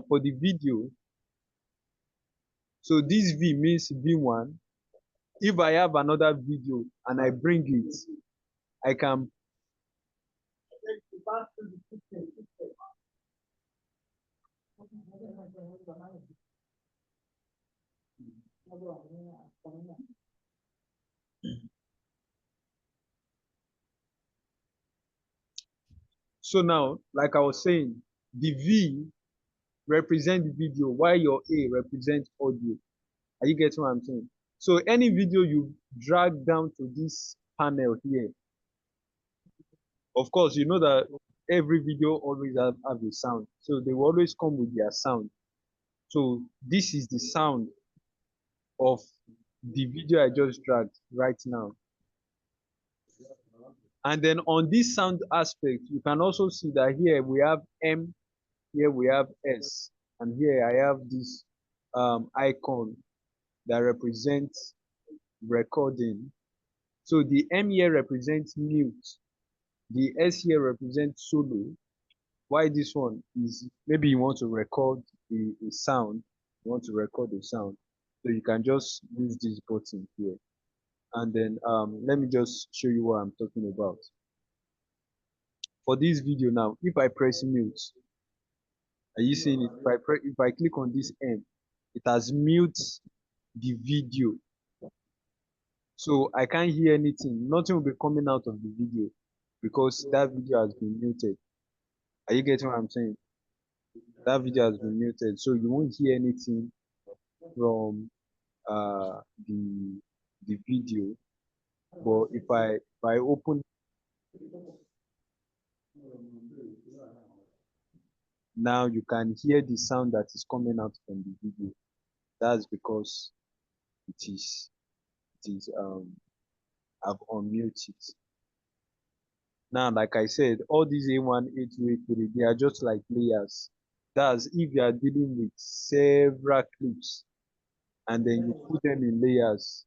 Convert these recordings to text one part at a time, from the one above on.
for the video, so this V means V1. If I have another video and I bring it, I can so now, like I was saying, the V represent the video while your A represents audio. Are you getting what I'm saying? So any video you drag down to this panel here, of course, you know that every video always have a sound. So they will always come with their sound. So this is the sound of the video I just dragged right now. And then on this sound aspect, you can also see that here we have M, here we have S, and here I have this icon that represents recording. So the M here represents mute, the S here represents solo. Why this one is maybe you want to record a sound, you want to record a sound, so you can just use this button here. And then let me just show you what I'm talking about. For this video now, if I press mute, are you seeing it? If I click on this M, it has mute the video. So I can't hear anything. Nothing will be coming out of the video because that video has been muted. Are you getting what I'm saying? That video has been muted, so you won't hear anything from the video. But if I open now, you can hear the sound that is coming out from the video. That's because it is I've unmuted. Now, like I said, all these A1, A2, A3, they are just like layers. That's if you are dealing with several clips and then you put them in layers.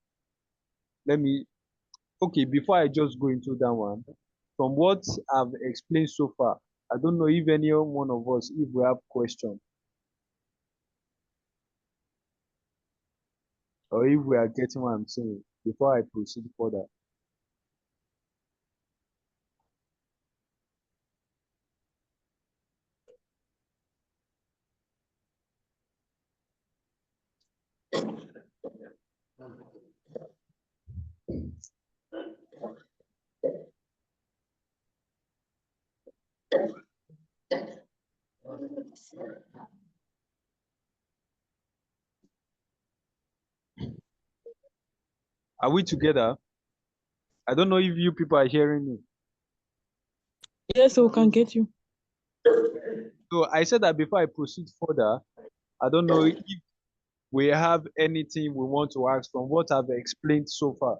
Okay, before I just go into that one, from what I've explained so far, I don't know if any one of us, if we have questions or if we are getting what I'm saying before I proceed further. Are we together? I don't know if you people are hearing me. Yes, so we can get you. So I said that before I proceed further, I don't know if we have anything we want to ask from what I've explained so far.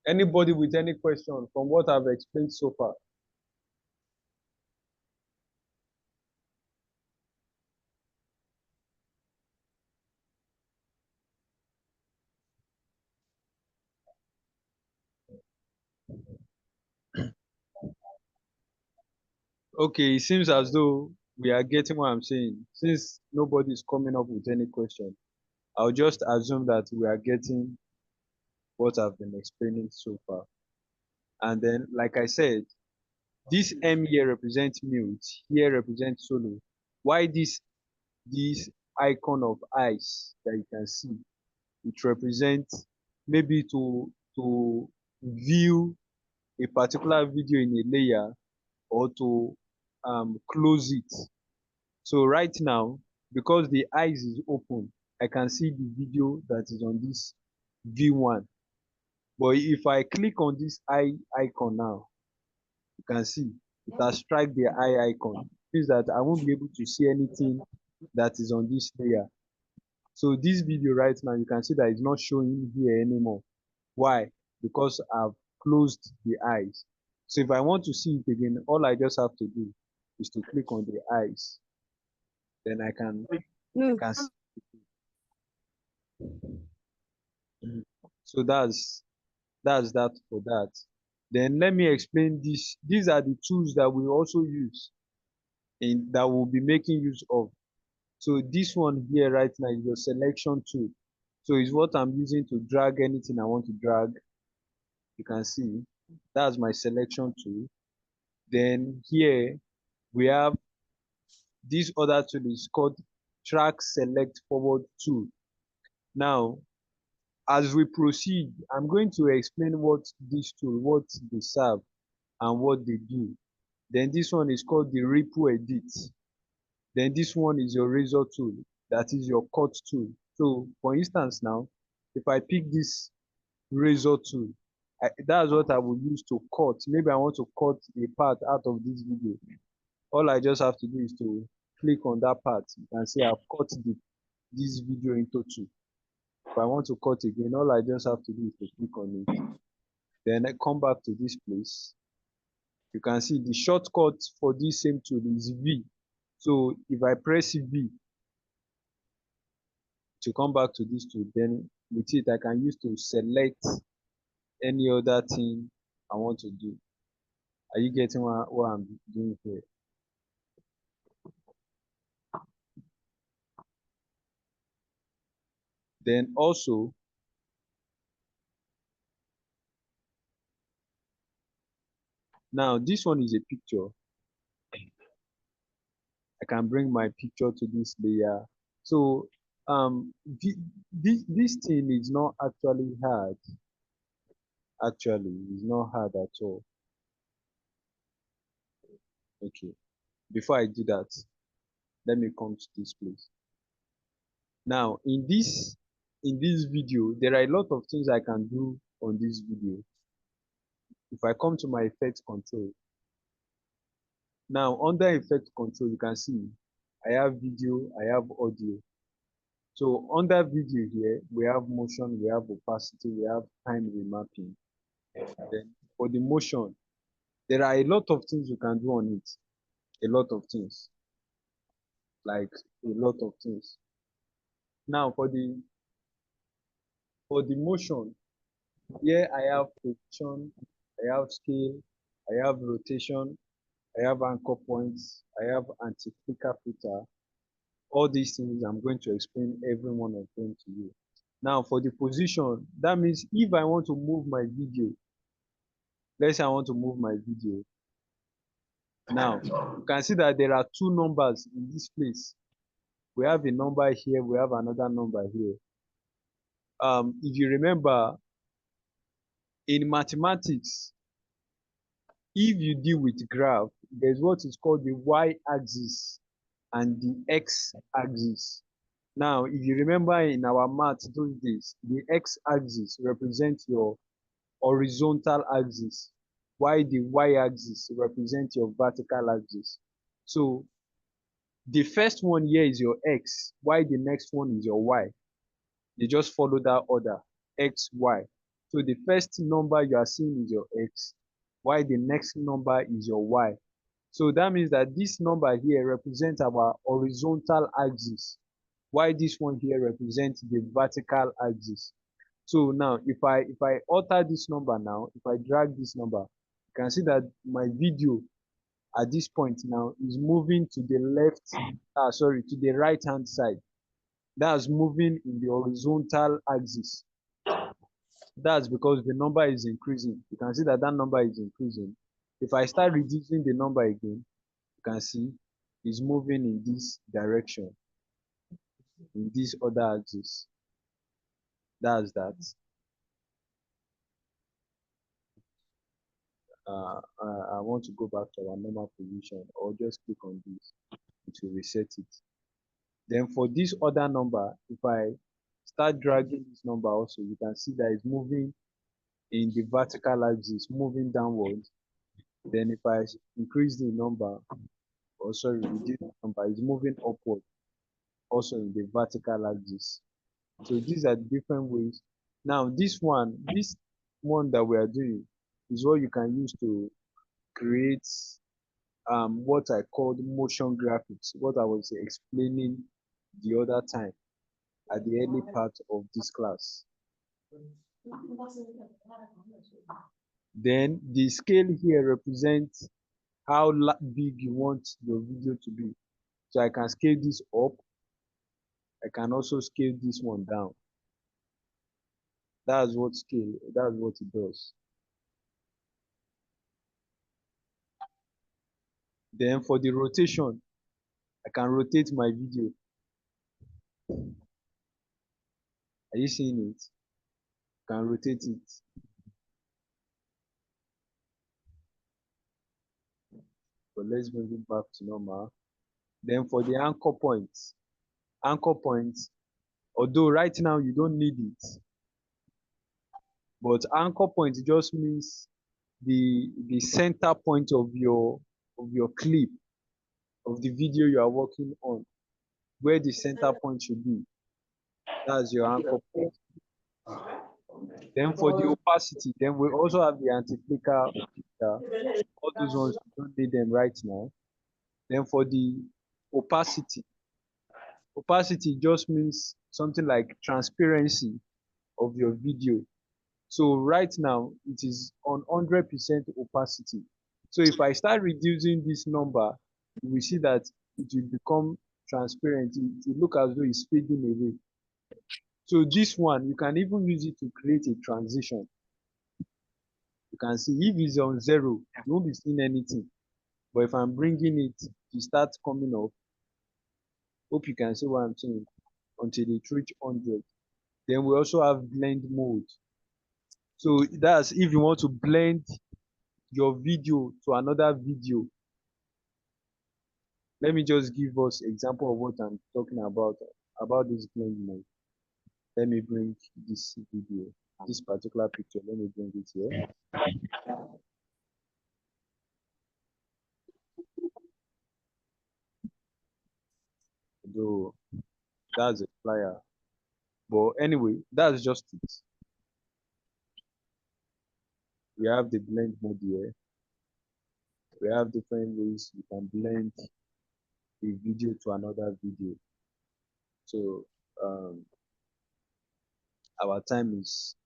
Anybody with any question from what I've explained so far? Okay, it seems as though we are getting what I'm saying. Since nobody is coming up with any question, I'll just assume that we are getting what I've been explaining so far. And then, like I said, this M here represents mute, here represents solo. Why this icon of eyes that you can see? It represents maybe to view a particular video in a layer or to close it. So right now, because the eyes is open, I can see the video that is on this V1. But if I click on this eye icon now, you can see it has strike the eye icon. It means that I won't be able to see anything that is on this layer. So this video right now, you can see that it's not showing here anymore. Why? Because I've closed the eyes. So if I want to see it again, all I just have to do is to click on the eyes. Then I can see. So that's that for that. Then let me explain this. These are the tools that we also use in that we'll be making use of. So this one here right now is your selection tool. So it's what I'm using to drag anything I want to drag. You can see that's my selection tool. Then here we have this other tool is called track select forward tool. Now, as we proceed, I'm going to explain what this tool, what they serve and what they do. Then this one is called the ripple edit. Then this one is your razor tool, that is your cut tool. So for instance now, if I pick this razor tool, that's what I will use to cut. Maybe I want to cut a part out of this video. All I just have to do is to click on that part. You can see I've cut this video into two. If I want to cut again, all I just have to do is to click on it. Then I come back to this place. You can see the shortcut for this same tool is V. So if I press V to come back to this tool, then with it I can use to select any other thing I want to do. Are you getting what I'm doing here? Then also, now this one is a picture. I can bring my picture to this layer. So this thing is not actually hard. Actually, it's not hard at all. Okay. Before I do that, let me come to this place. Now, in this video, there are a lot of things I can do on this video. If I come to my effect control, now under effect control, you can see I have video, I have audio. So under video here, we have motion, we have opacity, we have time remapping. Then for the motion, there are a lot of things you can do on it. A lot of things, like a lot of things. Now for the motion, here I have position, I have scale, I have rotation, I have anchor points, I have anti-flicker filter. All these things I'm going to explain every one of them to you. Now for the position, that means if I want to move my video, let's say I want to move my video. Now you can see that there are two numbers in this place. We have a number here, we have another number here. If you remember, in mathematics, if you deal with graph, there's what is called the y-axis and the x-axis. Now, if you remember in our math those days, the x-axis represents your horizontal axis, while the y-axis represents your vertical axis. So the first one here is your x, while the next one is your y. You just follow that order, x, y. So the first number you are seeing is your x, while the next number is your y. So that means that this number here represents our horizontal axis, while this one here represents the vertical axis. So now if I alter this number now, if I drag this number, you can see that my video at this point now is moving to the left, to the right hand side. That's moving in the horizontal axis. That's because the number is increasing. You can see that that number is increasing. If I start reducing the number again, you can see it's moving in this direction, in this other axis. That's that. I want to go back to our normal position, or just click on this, it will reset it. Then for this other number, if I start dragging this number also, you can see that it's moving in the vertical axis, moving downward. Then if I increase the number, or sorry, reduce the number, it's moving upward, also in the vertical axis. So these are different ways. Now this one that we are doing is what you can use to create what I called motion graphics, what I was explaining the other time at the early part of this class. Then the scale here represents how big you want your video to be. So I can scale this up. I can also scale this one down. That's what it does. Then for the rotation, I can rotate my video. Are you seeing it? I can rotate it. But let's bring it back to normal. Then for the anchor points, although right now you don't need it, but anchor point just means the center point of your clip, of the video you are working on, where the center point should be. That's your anchor point. Then for the opacity, then we also have the anti-flicker filter. All those ones you don't need them right now. Then for the opacity, opacity just means something like transparency of your video. So right now it is on 100% opacity. So if I start reducing this number, you will see that it will become transparent. It will look as though it's fading away. So this one, you can even use it to create a transition. You can see if it's on 0, you won't be seeing anything. But if I'm bringing it, it starts coming up. Hope you can see what I'm saying, until it reach 100. Then we also have blend mode. So that's if you want to blend your video to another video. Let me just give us example of what I'm talking about this blend mode. Let me bring this video, this particular picture. Let me bring it here. Though that's a flyer, but anyway, that's just it. We have the blend mode here. We have different ways you can blend a video to another video. So our time is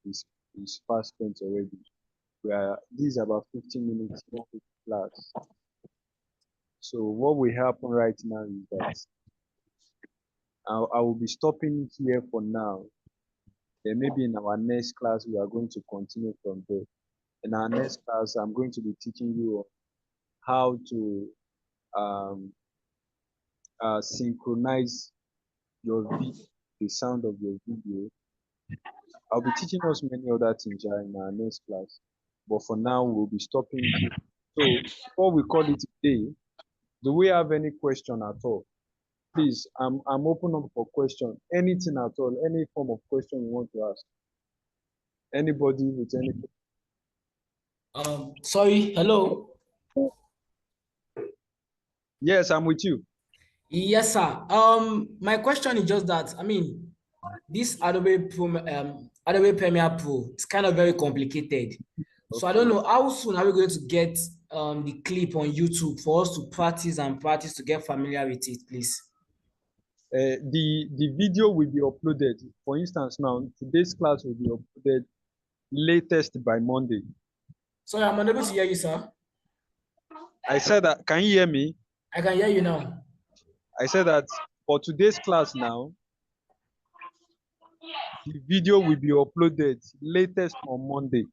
fast spent already. This is about 15 minutes class. So what will happen right now is that I will be stopping here for now. Then maybe in our next class we are going to continue from there. In our next class, I'm going to be teaching you how to um, synchronize your video, the sound of your video. I'll be teaching us many other things in our next class. But for now, we'll be stopping here. So before we call it a day, do we have any question at all? Please, I'm open up for question. Anything at all, any form of question you want to ask. Anybody with any. Sorry, hello. Yes, I'm with you. Yes, sir. My question is just that, I mean, this Adobe Premiere Pro, it's kind of very complicated. So I don't Okay. know how soon are we going to get the clip on YouTube for us to practice and practice to get familiar with it, please. The video will be uploaded. For instance, now today's class will be uploaded latest by Monday. Sorry, I'm unable to hear you, sir. I said that. Can you hear me? I can hear you now. I said that for today's class now, the video will be uploaded latest on Monday.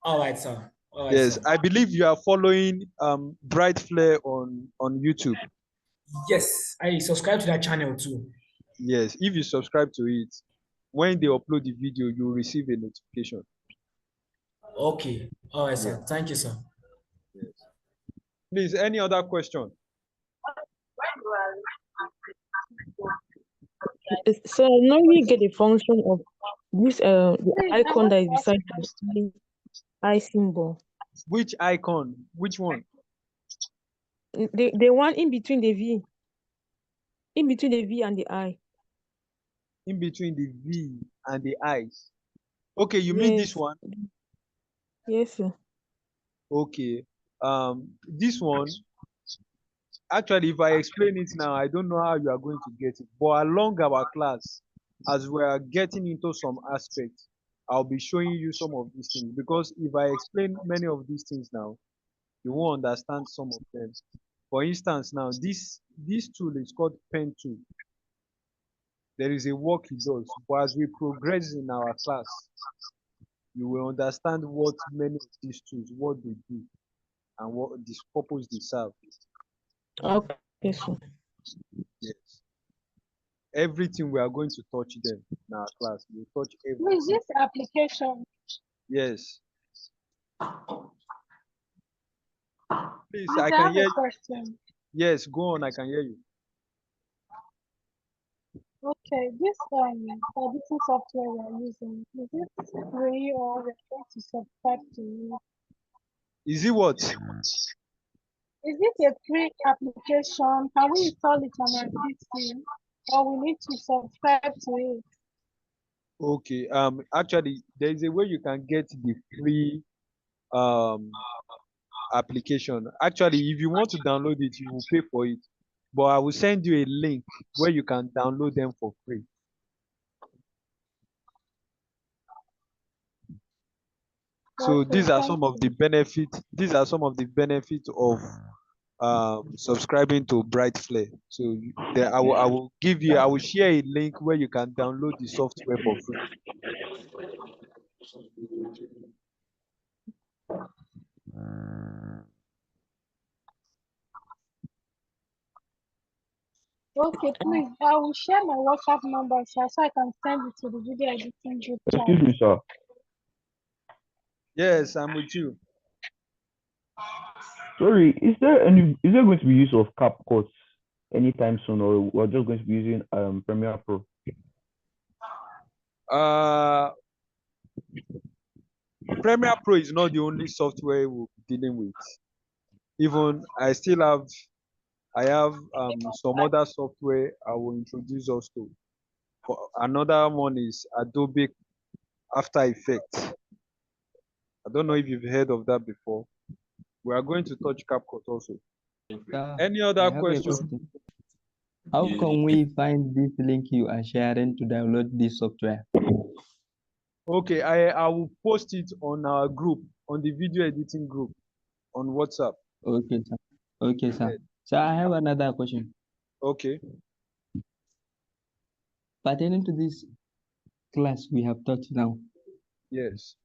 All right, sir. All right, Yes, sir. I believe you are following Brightflare on YouTube. Yes, I subscribe to that channel too. Yes, if you subscribe to it, when they upload the video, you will receive a notification. Okay. All right, Yes, sir. Thank you, sir. yes. Please, any other question? So I now you get the function of this the icon that is beside the eye symbol. Which icon? Which one? The one in between the V. In between the V and the I. In between the V and the eyes. Okay, you mean this Yes. one? Yes, sir. Okay. This one, actually, if I explain it now, I don't know how you are going to get it. But along our class, as we are getting into some aspects, I'll be showing you some of these things, because if I explain many of these things now, you won't understand some of them. For instance, now this tool is called pen tool. There is a work it does, but as we progress in our class, you will understand what many of these tools, what they do, and what this purpose they serve. Okay, so Yes. Everything we are going to touch them in our class. We'll touch Who is everything. this application? Yes. Please, Please, I I can have hear a you. question. Yes, go on, I can hear you. Okay, this editing software we're using, is it free or we're going to subscribe to it? Is it what? Is it a free application? Can we install it on our PC or we need to subscribe to it? Okay. Actually, there is a way you can get the free um application. Actually, if you want to download it, you will pay for it. But I will send you a link where you can download them for free. So Okay, these are thank some of the you. benefits. These are some of the benefits of subscribing to Brightflare. So there, I will give you. I will share a link where you can download the software for free. Okay, please, I will share my WhatsApp number, sir, so I can send it to the video editing group chat. Excuse me, sir. Yes, I'm with you. Sorry, is there going to be use of CapCut anytime soon, or we're just going to be using Premiere Pro? Uh, Premiere Pro is not the only software we'll be dealing with. Even I have some other software I will introduce us to. Another one is Adobe After Effects. I don't know if you've heard of that before. We are going to touch CapCut also. Any I other have a question? question. How can we find this link you are sharing to download this software? Okay, I will post it on our group, on the video editing group on WhatsApp. Okay, sir. Okay, sir. So I have another question. Okay. Pertaining to this class we have taught now, Yes.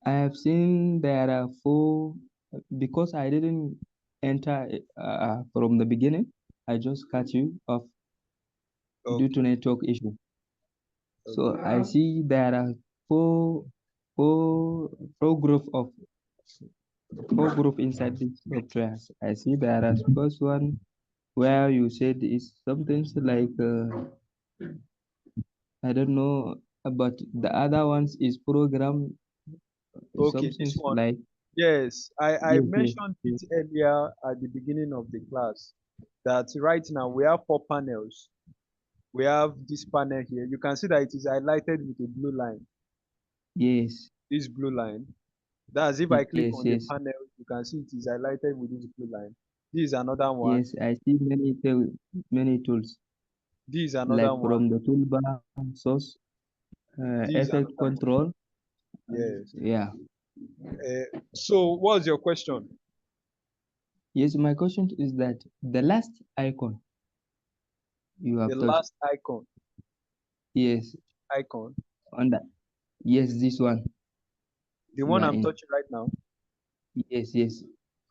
I have seen there are four, because I didn't enter from the beginning, I just cut you off due to Okay. network issue. So Okay. I see there are four, four, four group of four group inside this software. I see there are first one where you said is something like I don't know, but the other ones is program Okay, something this one. like Yes, I yes, yes, mentioned yes, it earlier at the beginning of the class that right now we have 4 panels. We have this panel here. You can see that it is highlighted with a blue line. yes, This blue line. That's if I click yes, on the yes, panel, you can see it is highlighted with this blue line. This is another one. yes. I see many tools This is like another one. from the toolbar, source, This is effect another one. control. Yes. Yeah. So what's your question? Yes, my question is that the last icon you The have touched, last icon. yes, Icon. on that, yes, this one The you one are I'm in. touching right now. Yes, yes,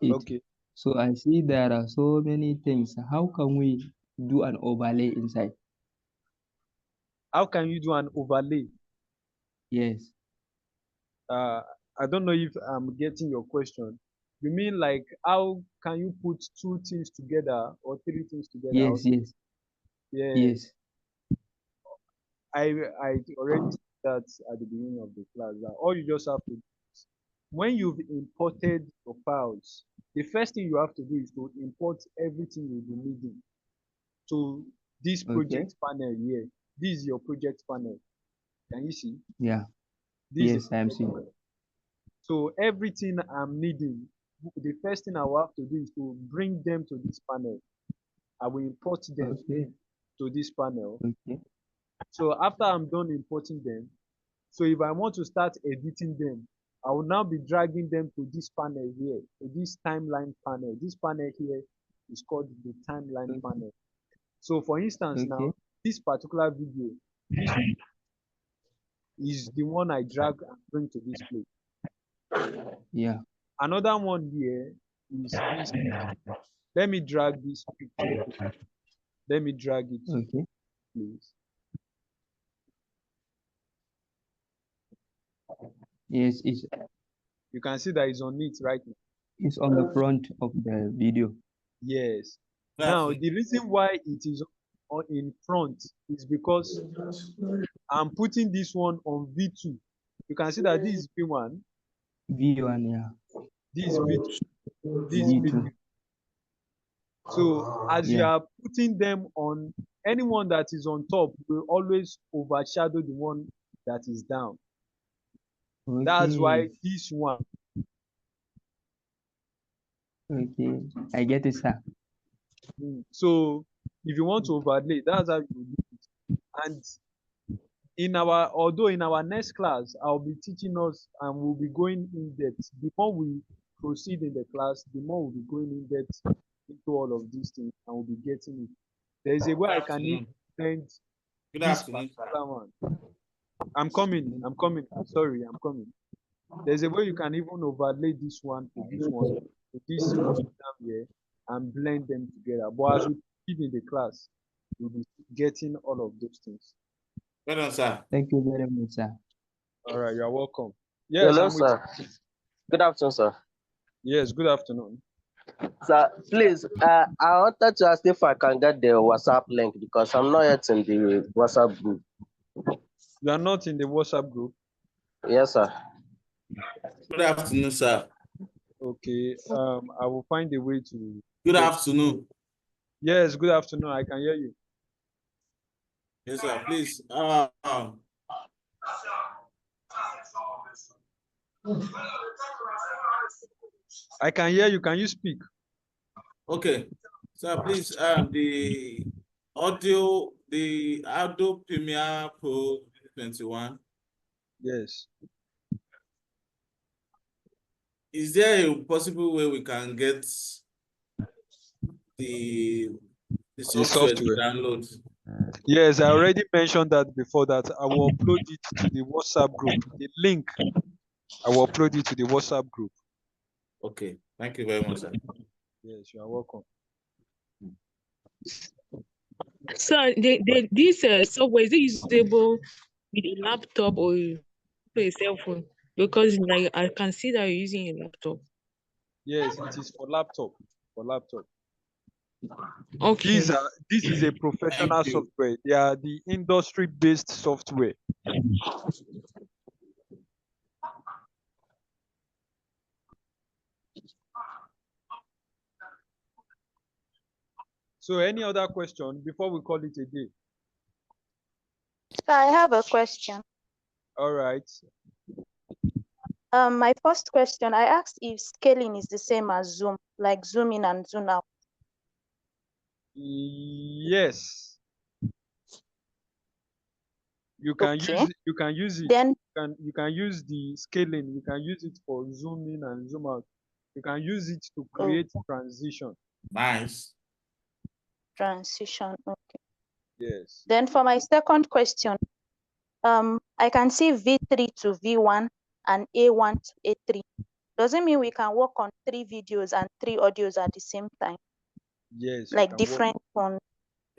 it. Okay. So I see there are so many things. How can we do an overlay inside? How can you do an overlay? Yes, Uh, I don't know if I'm getting your question. You mean like how can you put two things together or three things together? yes, yes, Yes, yes. I already said that at the beginning of the class. That all you just have to do is when you've imported your files, the first thing you have to do is to import everything you'll be needing to this Okay. project panel here. This is your project panel. Can you see? Yeah. This is the Yes, I am project seeing. panel. So everything I'm needing, the first thing I will have to do is to bring them to this panel. I will import them Okay. to this panel. Okay. So after I'm done importing them, So if I want to start editing them, I will now be dragging them to this panel here, to this timeline panel. This panel here is called the timeline panel. So for instance now, Okay. this particular video, this is the one I drag and bring to this place. Yeah. Another one here is this. Let me drag this picture. Let me drag it, Okay. please. Yes, You can see that it's on it right now. it's on the front of the video. Yes. Now, the reason why it is in front is because I'm putting this one on V2. You can see that this is V1, V1, yeah. this is V2, this is V2. V3. So as you Yeah. are putting them on, anyone that is on top will always overshadow the one that is down. That's why Okay. this one, Okay. I get it, sir. so if you want to overlay, that's how you do it. And although in our next class, I'll be teaching us and we'll be going in depth. Before we proceed in the class, the more we'll be going in depth into all of these things and we'll be getting it. There is a way I can even blend this particular one. I'm coming. Sorry, I'm coming. There's a way you can even overlay this one to this one down here and blend them together. But as we proceed in the class, we'll be getting all of those things. Well done, sir. Thank you very much, sir. All right, you're welcome. Yes, Hello, I'm with sir. Good afternoon, sir. Yes, good afternoon. Sir, please, I wanted to ask if I can get the WhatsApp link because I'm not yet in the WhatsApp group. You are not in the WhatsApp group. Yes, sir. Good afternoon, sir. Okay. I will find a way to. Good afternoon. Yes, good afternoon. I can hear you. Yes, sir. Please. I can hear you. Can you speak? Okay. Sir, please. The audio Premiere Pro 21. Yes. Is there a possible way we can get the software to download? Yes, I already mentioned that before that I will upload it to the WhatsApp group. The link, I will upload it to the WhatsApp group. Okay. Thank you very much, sir. Yes, you are welcome. So this software, is it usable with a laptop or a cell phone? Because like I can see that you're using a laptop. Yes, it is for laptop. For laptop. Okay. This is a professional software. They are the industry-based software. So any other question before we call it a day? So I have a question. All right. My first question, I asked if scaling is the same as zoom, like zoom in and zoom out. Yes. You can Okay. use it. Then You can use the scaling. You can use it for zoom in and zoom out. You can use it to create transition. Nice. transition. Okay. Yes. Then for my second question, I can see V3 to V1 and A1 to A3. Does it mean we can work on 3 videos and 3 audios at the same time? Yes. Like different ones?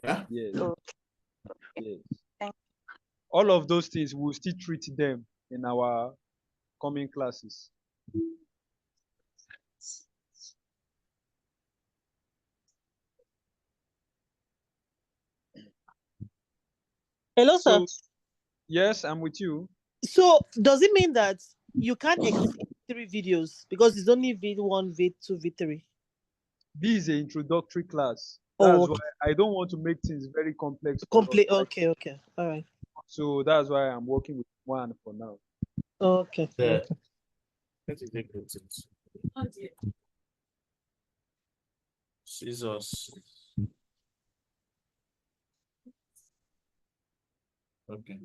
Yeah. Yes. Okay. Yes. Thank you. All of those things, we'll still treat them in our coming classes. Hello, sir. So, yes, I'm with you. So does it mean that you can't exceed 3 videos because it's only V1, V2, V3? This is an introductory class. Oh, That's why I don't want to make things very complex for us. complete. Okay, okay. All right. So that's why I'm working with one for now. Okay. Yeah. Okay. Jesus. Okay.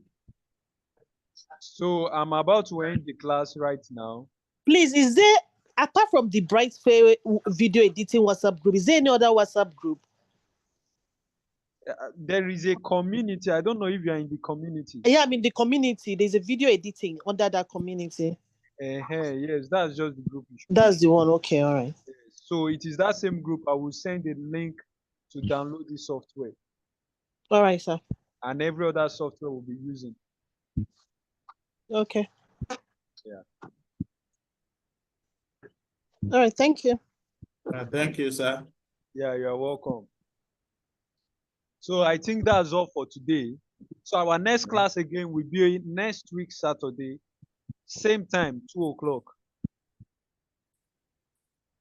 So I'm about to end the class right now. Please, is there, apart from the Brightflare video editing WhatsApp group, is there any other WhatsApp group? There is a community. I don't know if you are in the community. Yeah, I'm in the community. There's a video editing under that community. Yes, that's just the group you should. That's the one. Okay, all right. So it is that same group. I will send a link to download the software. All right, sir. And every other software will be using. Okay. Yeah. All right, thank you. Thank you, sir. Yeah, you're welcome. So I think that's all for today. So our next class again will be next week, Saturday, same time, 2 o'clock.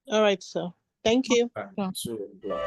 All right, sir. Thank you. 2 o'clock.